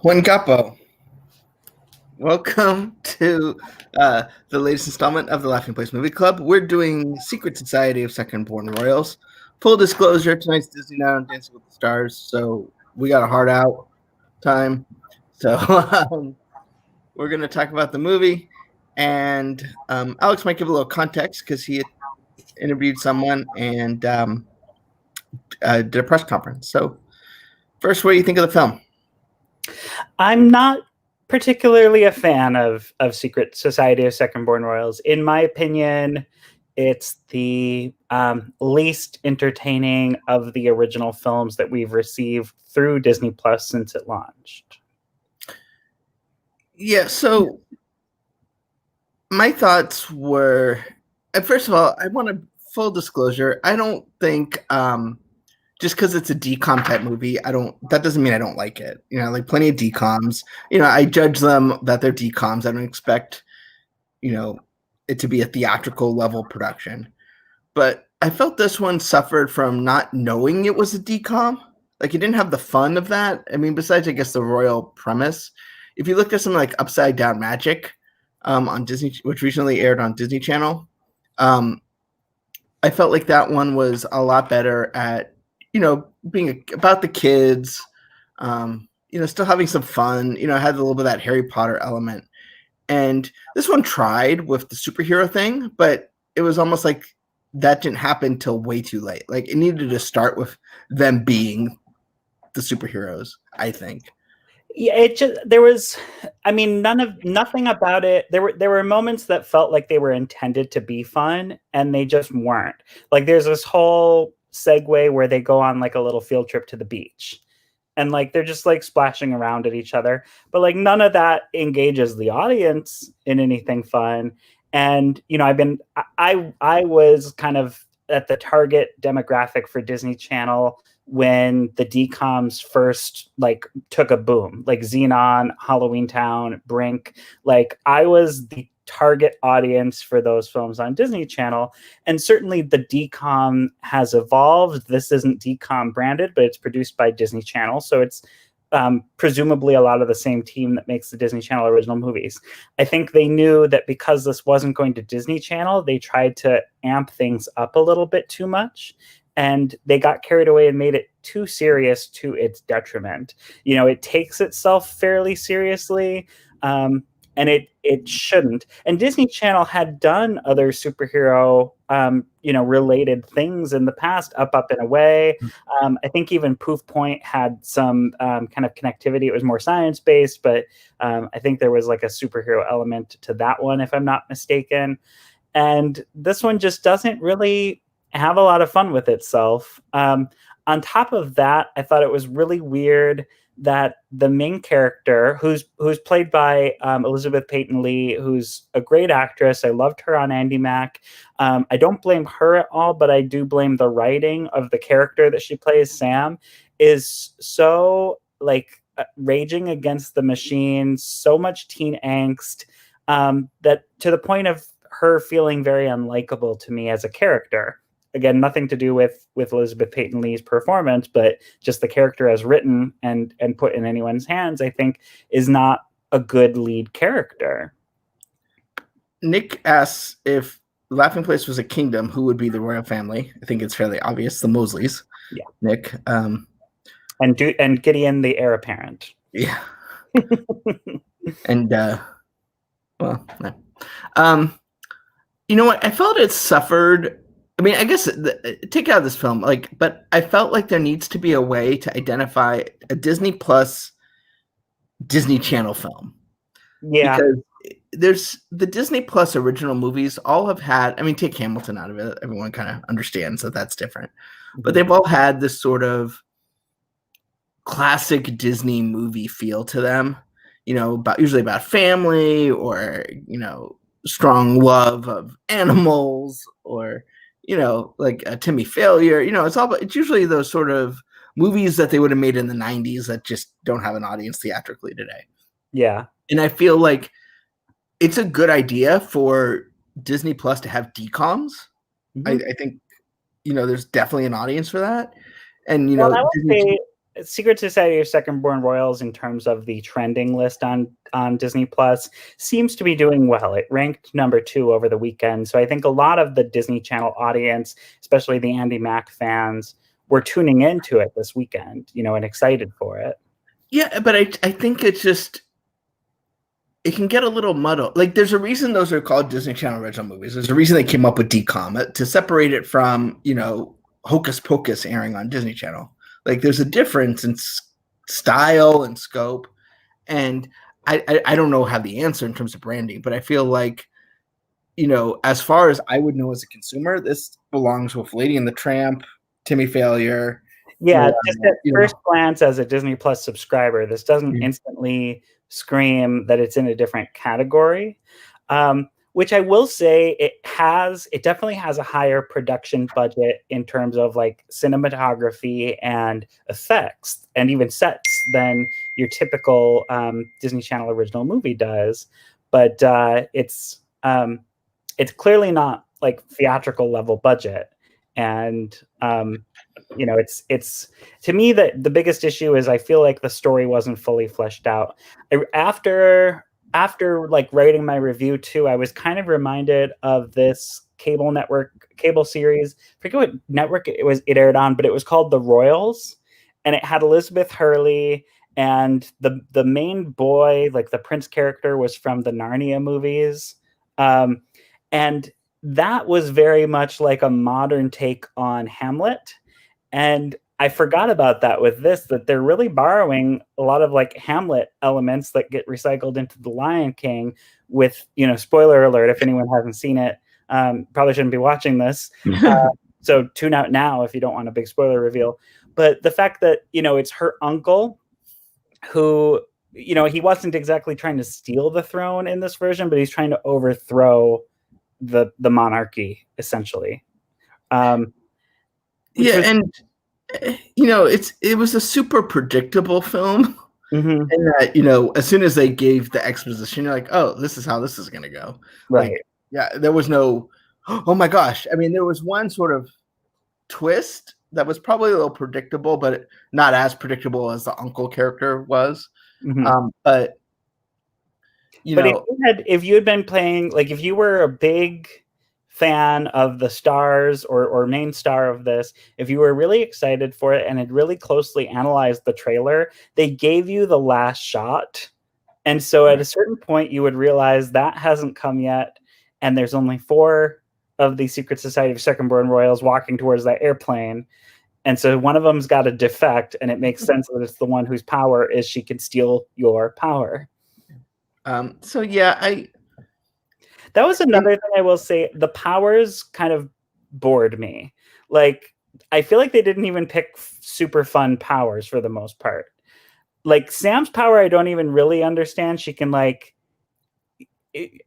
Juan Capo, welcome to the latest installment of the Laughing Place Movie Club. We're doing Secret Society of Second Born Royals. Full disclosure, tonight's Disney Night on Dancing with the Stars, so we got a hard out time. So we're going to talk about the movie, and Alex might give a little context because he interviewed someone and did a press conference. So first, what do you think of the film? I'm not particularly a fan of Secret Society of Second Born Royals. In my opinion, it's the least entertaining of the original films that we've received through Disney Plus since it launched. Yeah, so my thoughts were, first of all, I want a full disclosure. I don't think just because it's a DCOM type movie, that doesn't mean I don't like it. You know, like plenty of DCOMs. You know, I judge them that they're DCOMs. I don't expect, it to be a theatrical level production. But I felt this one suffered from not knowing it was a DCOM. Like it didn't have the fun of that. I mean, besides, I guess, the royal premise. If you look at something like Upside Down Magic on Disney, which recently aired on Disney Channel, I felt like that one was a lot better at, being about the kids, still having some fun, had a little bit of that Harry Potter element. And this one tried with the superhero thing, but it was almost like that didn't happen till way too late. Like it needed to start with them being the superheroes, I think. Yeah, there was, I mean, nothing about it. There were moments that felt like they were intended to be fun and they just weren't. Like there's this whole segue where they go on like a little field trip to the beach and like they're just like splashing around at each other, but like none of that engages the audience in anything fun. And I was kind of at the target demographic for Disney Channel when the DCOMs first like took a boom, like Xenon, Halloween Town, Brink. Like I was the target audience for those films on Disney Channel. And certainly the DCOM has evolved. This isn't DCOM branded, but it's produced by Disney Channel. So it's presumably a lot of the same team that makes the Disney Channel original movies. I think they knew that because this wasn't going to Disney Channel, they tried to amp things up a little bit too much. And they got carried away and made it too serious to its detriment. It takes itself fairly seriously, and it shouldn't. And Disney Channel had done other superhero, related things in the past, Up and Away. I think even Poof Point had some kind of connectivity. It was more science-based, but I think there was like a superhero element to that one, if I'm not mistaken. And this one just doesn't really have a lot of fun with itself. On top of that, I thought it was really weird that the main character, who's played by Elizabeth Peyton Lee, who's a great actress. I loved her on Andy Mack. I don't blame her at all, but I do blame the writing of the character that she plays, Sam, is so like raging against the machine, so much teen angst, that to the point of her feeling very unlikable to me as a character. Again, nothing to do with Elizabeth Peyton Lee's performance, but just the character as written and put in anyone's hands, I think, is not a good lead character. Nick asks if Laughing Place was a kingdom, who would be the royal family? I think it's fairly obvious, the Mosleys. Yeah, Nick. And Gideon, the heir apparent. Yeah. And well, you know what? I felt it suffered. I mean, I guess take out this film, but I felt like there needs to be a way to identify a Disney Plus, Disney Channel film. Yeah, because there's the Disney Plus original movies all have had. I mean, take Hamilton out of it; everyone kind of understands that that's different, but they've all had this sort of classic Disney movie feel to them. Usually about family or strong love of animals or. Like Timmy Failure, it's usually those sort of movies that they would have made in the 90s that just don't have an audience theatrically today. Yeah. And I feel like it's a good idea for Disney Plus to have DCOMs. Mm-hmm. I think, there's definitely an audience for that. And, I would say Secret Society of Second Born Royals, in terms of the trending list on Disney Plus, seems to be doing well. It ranked number 2 over the weekend. So I think a lot of the Disney Channel audience, especially the Andy Mack fans, were tuning into it this weekend, and excited for it. Yeah, but I think it's just, it can get a little muddled. Like, there's a reason those are called Disney Channel original movies. There's a reason they came up with DCOM to separate it from, Hocus Pocus airing on Disney Channel. Like, there's a difference in style and scope, and I don't know how the answer in terms of branding, but I feel like, as far as I would know as a consumer, this belongs with Lady and the Tramp, Timmy Failure. Yeah, just at first glance as a Disney Plus subscriber, this doesn't instantly scream that it's in a different category. Which I will say it definitely has a higher production budget in terms of like cinematography and effects and even sets than your typical Disney Channel original movie does. But it's clearly not like theatrical level budget. And it's to me that the biggest issue is I feel like the story wasn't fully fleshed out. After like writing my review too, I was kind of reminded of this cable series. I forget what network it aired on, but it was called The Royals, and it had Elizabeth Hurley, and the main boy, like the prince character, was from the Narnia movies, and that was very much like a modern take on Hamlet. And I forgot about that with this, that they're really borrowing a lot of like Hamlet elements that get recycled into The Lion King with, spoiler alert, if anyone hasn't seen it, probably shouldn't be watching this. So tune out now if you don't want a big spoiler reveal. But the fact that, it's her uncle who, he wasn't exactly trying to steal the throne in this version, but he's trying to overthrow the monarchy, essentially. And it was a super predictable film. Mm-hmm. And that, as soon as they gave the exposition, you're like, oh, this is how this is going to go. Right. Like, yeah, there was no, oh my gosh. I mean, there was one sort of twist that was probably a little predictable, but not as predictable as the uncle character was. Mm-hmm. But if you had been playing, like if you were a big fan of the stars or main star of this, if you were really excited for it and had really closely analyzed the trailer, they gave you the last shot. And so at a certain point, you would realize that hasn't come yet. And there's only 4 of the Secret Society of Second Born Royals walking towards that airplane. And so one of them's got a defect, and it makes sense that it's the one whose power is she can steal your power. That was another thing I will say. The powers kind of bored me. Like, I feel like they didn't even pick super fun powers for the most part. Like Sam's power, I don't even really understand. She can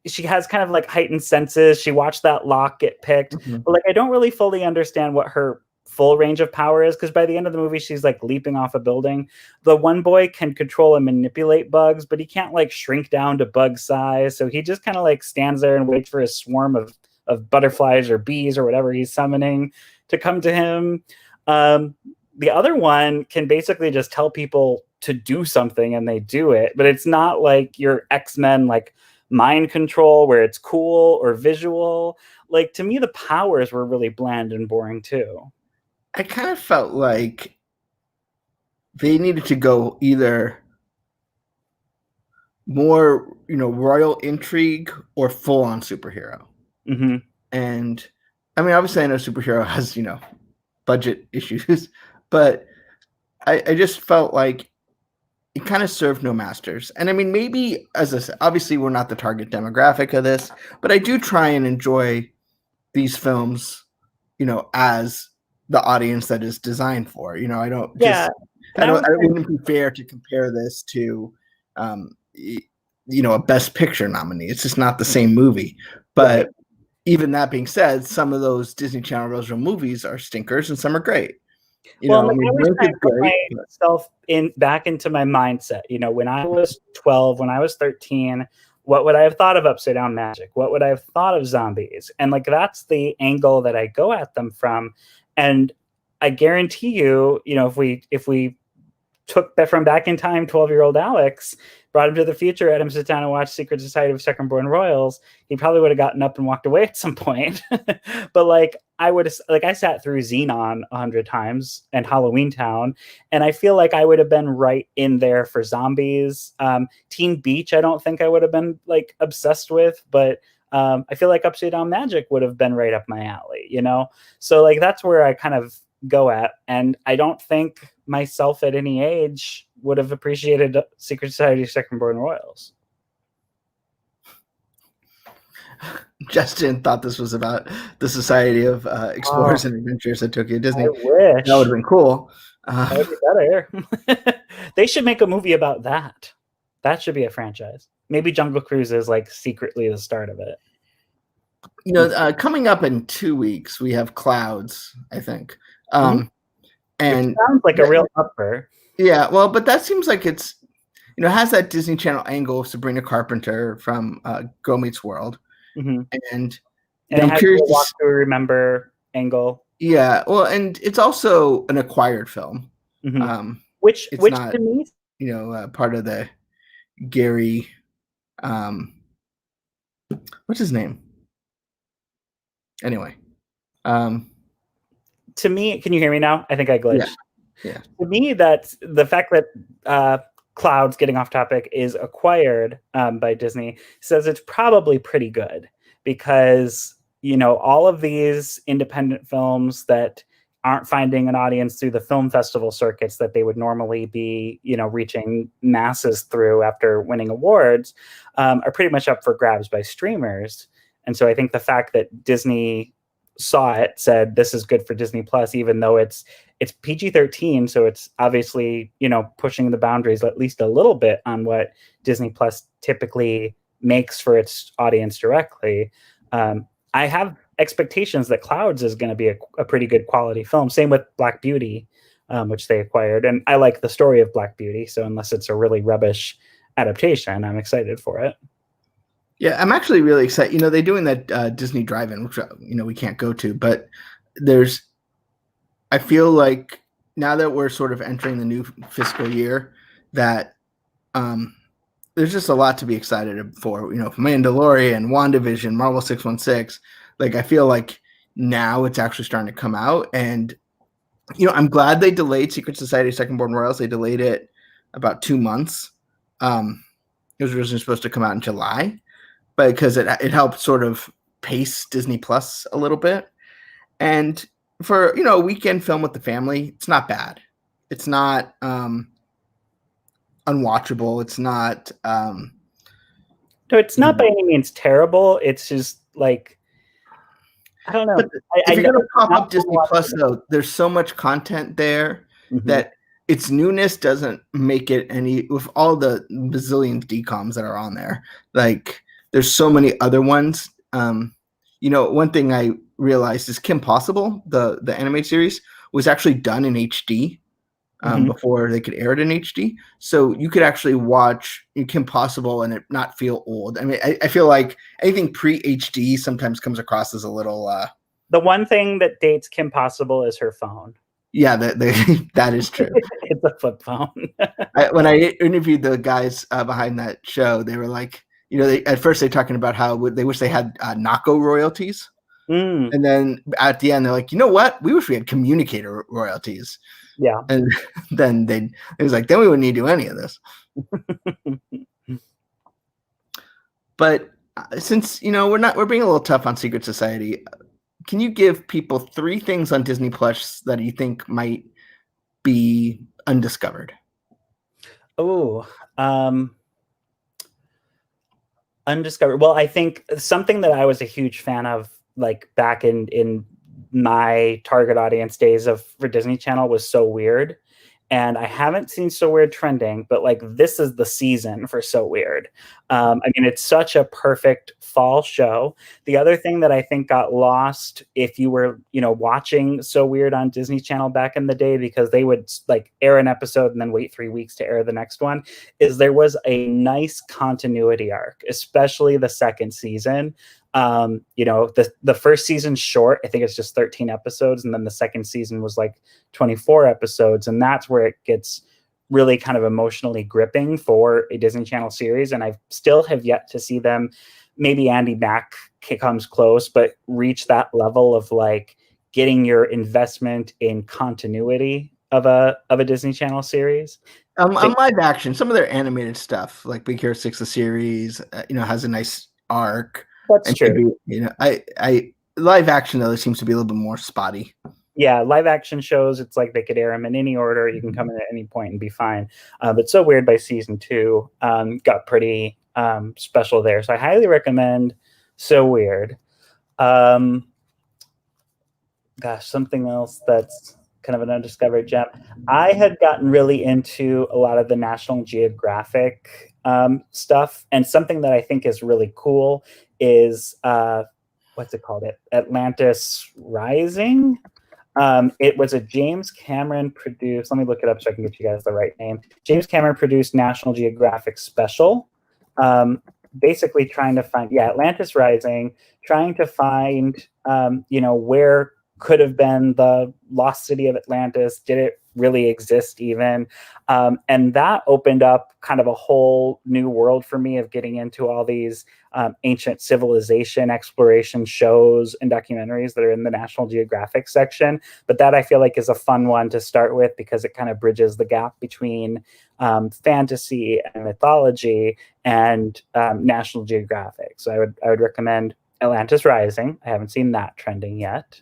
she has kind of like heightened senses. She watched that lock get picked. Mm-hmm. But like, I don't really fully understand what her full range of power is, because by the end of the movie she's like leaping off a building. The one boy can control and manipulate bugs, but he can't like shrink down to bug size, so he just kind of like stands there and waits for a swarm of butterflies or bees or whatever he's summoning to come to him. The other one can basically just tell people to do something and they do it, but it's not like your X-Men like mind control where it's cool or visual. Like, to me, the powers were really bland and boring too. I kind of felt like they needed to go either more, royal intrigue or full on superhero. Mm-hmm. And I mean, obviously I know superhero has, budget issues, but I just felt like it kind of served no masters. And I mean, maybe, as I said, obviously we're not the target demographic of this, but I do try and enjoy these films, as the audience that is designed for. I don't just, I wouldn't be fair to compare this to, a Best Picture nominee. It's just not the same movie. But even that being said, some of those Disney Channel original movies are stinkers and some are great. I was trying to put myself back into my mindset. When I was 12, when I was 13, what would I have thought of Upside Down Magic? What would I have thought of zombies? And like, that's the angle that I go at them from. And I guarantee you, if we took that from Back in Time, 12-year-old Alex, brought him to the future, had him sit down and watch Secret Society of Second-Born Royals, he probably would have gotten up and walked away at some point. But like I sat through Xenon 100 times and Halloween Town, and I feel like I would have been right in there for zombies. Teen Beach, I don't think I would have been like obsessed with, but I feel like Upside Down Magic would have been right up my alley, you know? So like that's where I kind of go at. And I don't think myself at any age would have appreciated Secret Society of Second-Born Royals. Justin thought this was about the Society of Explorers and Adventurers at Tokyo Disney. I wish. That would have been cool. That would be better. They should make a movie about that. That should be a franchise. Maybe Jungle Cruise is like secretly the start of it. You know, coming up in 2 weeks, we have Clouds, I think. And it sounds like a real upper. Yeah, well, but that seems like it's, you know, has that Disney Channel angle of Sabrina Carpenter from Girl Meets World. Mm-hmm. And I'm curious to remember angle. Yeah, well, and it's also an acquired film. Mm-hmm. Which not, to me, you know, part of the Gary, what's his name? Anyway, to me, can you hear me now? I think I glitched. Yeah. To me, that's the fact that Clouds, getting off topic, is acquired by Disney says it's probably pretty good, because, you know, all of these independent films that aren't finding an audience through the film festival circuits that they would normally be, you know, reaching masses through after winning awards, are pretty much up for grabs by streamers. And so I think the fact that Disney saw it, said this is good for Disney Plus, even though it's PG-13, so it's obviously, you know, pushing the boundaries at least a little bit on what Disney Plus typically makes for its audience directly. I have expectations that Clouds is going to be a pretty good quality film. Same with Black Beauty, which they acquired, and I like the story of Black Beauty, so unless it's a really rubbish adaptation, I'm excited for it. Yeah, I'm actually really excited. You know, they're doing that Disney Drive-In, which, you know, we can't go to, but I feel like now that we're sort of entering the new fiscal year, that there's just a lot to be excited for. You know, Mandalorian, WandaVision, Marvel 616. Like, I feel like now it's actually starting to come out. And, you know, I'm glad they delayed Secret Society of Second-Born Royals. They delayed it about 2 months. It was originally supposed to come out in July, but because it helped sort of pace Disney Plus a little bit. And for, you know, a weekend film with the family, it's not bad. It's not unwatchable. It's not no, it's not by any means terrible. It's just like, I don't know. If you're going to pop up Disney Plus, though, there's so much content there that its newness doesn't make it any, with all the bazillion DCOMs that are on there. Like, there's so many other ones. You know, one thing I realized is Kim Possible, the animated series, was actually done in HD before they could air it in HD. So you could actually watch Kim Possible and it not feel old. I mean, I feel like anything pre-HD sometimes comes across as a little... The one thing that dates Kim Possible is her phone. Yeah, that is true. It's a flip phone. When I interviewed the guys behind that show, they were like, you know, at first they're talking about how they wish they had Nako royalties. And then at the end, they're like, you know what? We wish we had communicator royalties. Yeah. And then it was like, then we wouldn't need to do any of this. But since, you know, we're being a little tough on Secret Society, can you give people 3 things on Disney Plus that you think might be undiscovered? Oh, undiscovered. Well, I think something that I was a huge fan of, like back in my target audience days for Disney Channel, was So Weird. And I haven't seen So Weird trending, but like this is the season for So Weird. I mean, it's such a perfect fall show. The other thing that I think got lost, if you were, you know, watching So Weird on Disney Channel back in the day, because they would like air an episode and then wait 3 weeks to air the next one, is there was a nice continuity arc, especially the second season. You know, the first season's short. I think it's just 13 episodes. And then the second season was like 24 episodes. And that's where it gets really kind of emotionally gripping for a Disney Channel series, and I still have yet to see them. Maybe Andy Mack comes close, but reach that level of like getting your investment in continuity of a Disney Channel series. On live action, some of their animated stuff, like Big Hero 6, the series, has a nice arc. That's and true. Maybe, I live action though, it seems to be a little bit more spotty. Yeah, live action shows, it's like they could air them in any order. You can come in at any point and be fine. But So Weird by season 2 got pretty special there. So I highly recommend So Weird. Gosh, something else that's kind of an undiscovered gem. I had gotten really into a lot of the National Geographic stuff, and something that I think is really cool is what's it called? Atlantis Rising. It was a James Cameron produced. Let me look it up so I can get you guys the right name. James Cameron produced National Geographic special, basically trying to find Atlantis Rising, trying to find where could have been the lost city of Atlantis. Did it really exist even? And that opened up kind of a whole new world for me of getting into all these ancient civilization exploration shows and documentaries that are in the National Geographic section. But that I feel like is a fun one to start with because it kind of bridges the gap between fantasy and mythology and National Geographic. So I would recommend Atlantis Rising. I haven't seen that trending yet.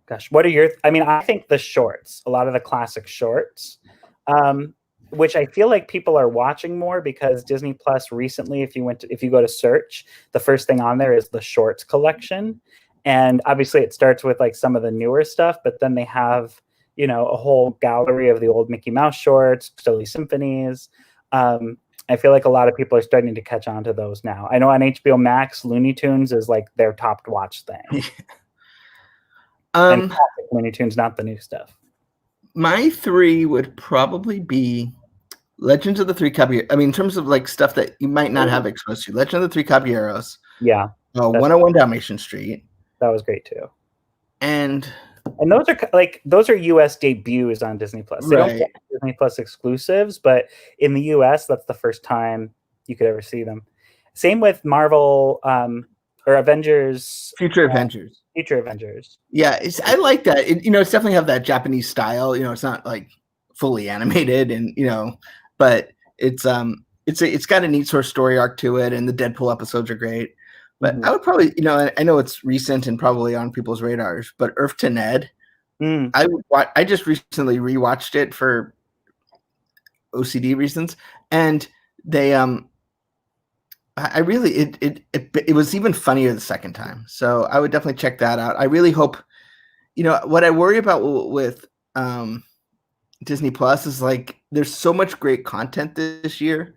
Gosh, what are your? I mean, I think the shorts, a lot of the classic shorts, which I feel like people are watching more because Disney Plus recently, if you go to search, the first thing on there is the shorts collection, and obviously it starts with like some of the newer stuff, but then they have a whole gallery of the old Mickey Mouse shorts, Silly Symphonies. I feel like a lot of people are starting to catch on to those now. I know on HBO Max, Looney Tunes is like their top watch thing. And Looney Tunes, not the new stuff. My 3 would probably be Legends of the Three Caballeros. I mean, in terms of like stuff that you might not have exposed to, Legend of the Three Caballeros. Yeah. 101 Dalmatian Street. That was great too. And those are US debuts on Disney Plus. They don't get Disney Plus exclusives, but in the US, that's the first time you could ever see them. Same with Marvel or Avengers. Future Avengers. Future Avengers. Yeah, I like that. It's definitely have that Japanese style. It's not like fully animated, and but it's got a neat sort of story arc to it, and the Deadpool episodes are great. But I would probably, I know it's recent and probably on people's radars, but Earth to Ned. I just recently rewatched it for OCD reasons, and they I really it was even funnier the second time. So I would definitely check that out. I really hope, what I worry about with Disney Plus is like there's so much great content this year,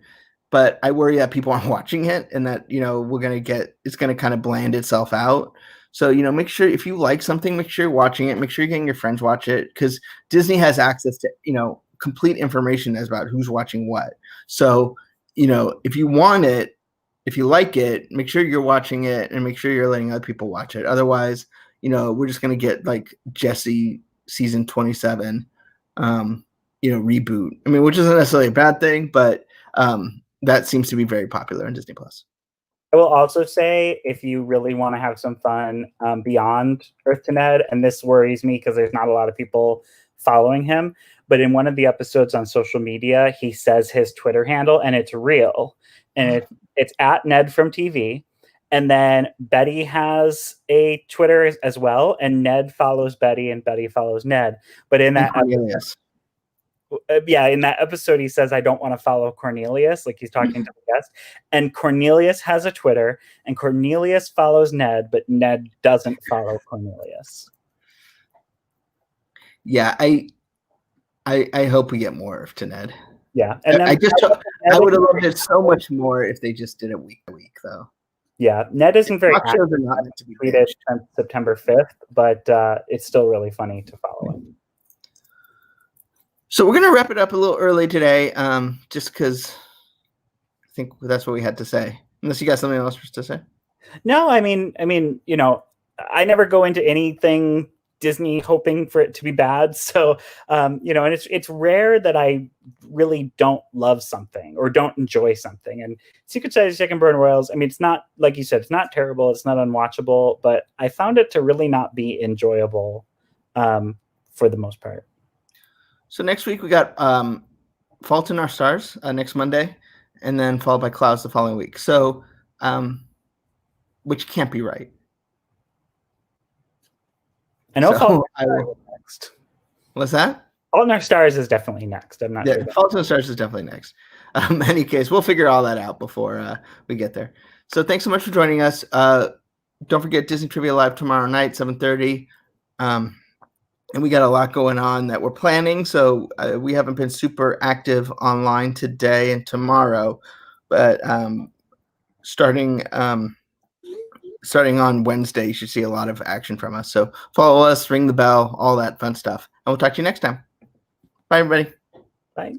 but I worry that people aren't watching it and that it's gonna kind of bland itself out. So make sure if you like something, make sure you're watching it. Make sure you're getting your friends watch it because Disney has access to complete information about who's watching what. So if you want it. If you like it, make sure you're watching it and make sure you're letting other people watch it. Otherwise, we're just going to get like Jessie season 27, reboot. I mean, which isn't necessarily a bad thing, but that seems to be very popular in Disney Plus. I will also say if you really want to have some fun beyond Earth to Ned, and this worries me because there's not a lot of people following him, but in one of the episodes on social media, he says his Twitter handle and it's real. And it's at Ned from TV. And then Betty has a Twitter as well. And Ned follows Betty and Betty follows Ned. But in that in that episode, he says, I don't want to follow Cornelius. Like he's talking to the guest. And Cornelius has a Twitter and Cornelius follows Ned, but Ned doesn't follow Cornelius. Yeah, I hope we get more to Ned. Yeah, and then I would have loved it so much more if they just did it week to week, though. Yeah, Ned isn't very active. Shows are not meant to be tweeted on September 5th, but it's still really funny to follow him. So we're gonna wrap it up a little early today, just because I think that's what we had to say. Unless you got something else to say. No, I mean, I never go into anything Disney hoping for it to be bad. So, and it's rare that I really don't love something or don't enjoy something. And Secret Side of Chicken Burn Royals, I mean, it's not, like you said, it's not terrible. It's not unwatchable, but I found it to really not be enjoyable for the most part. So next week we got Fault in Our Stars next Monday, and then followed by Clouds the following week. So, which can't be right. I know Fault next. What's that? Fault in Our Stars is definitely next. I'm not sure. Fault in Our Stars is definitely next. In any case, we'll figure all that out before we get there. So thanks so much for joining us. Don't forget Disney Trivia Live tomorrow night, 7:30. And we got a lot going on that we're planning. So we haven't been super active online today and tomorrow, but starting on Wednesday, you should see a lot of action from us. So follow us, ring the bell, all that fun stuff. And we'll talk to you next time. Bye, everybody. Bye.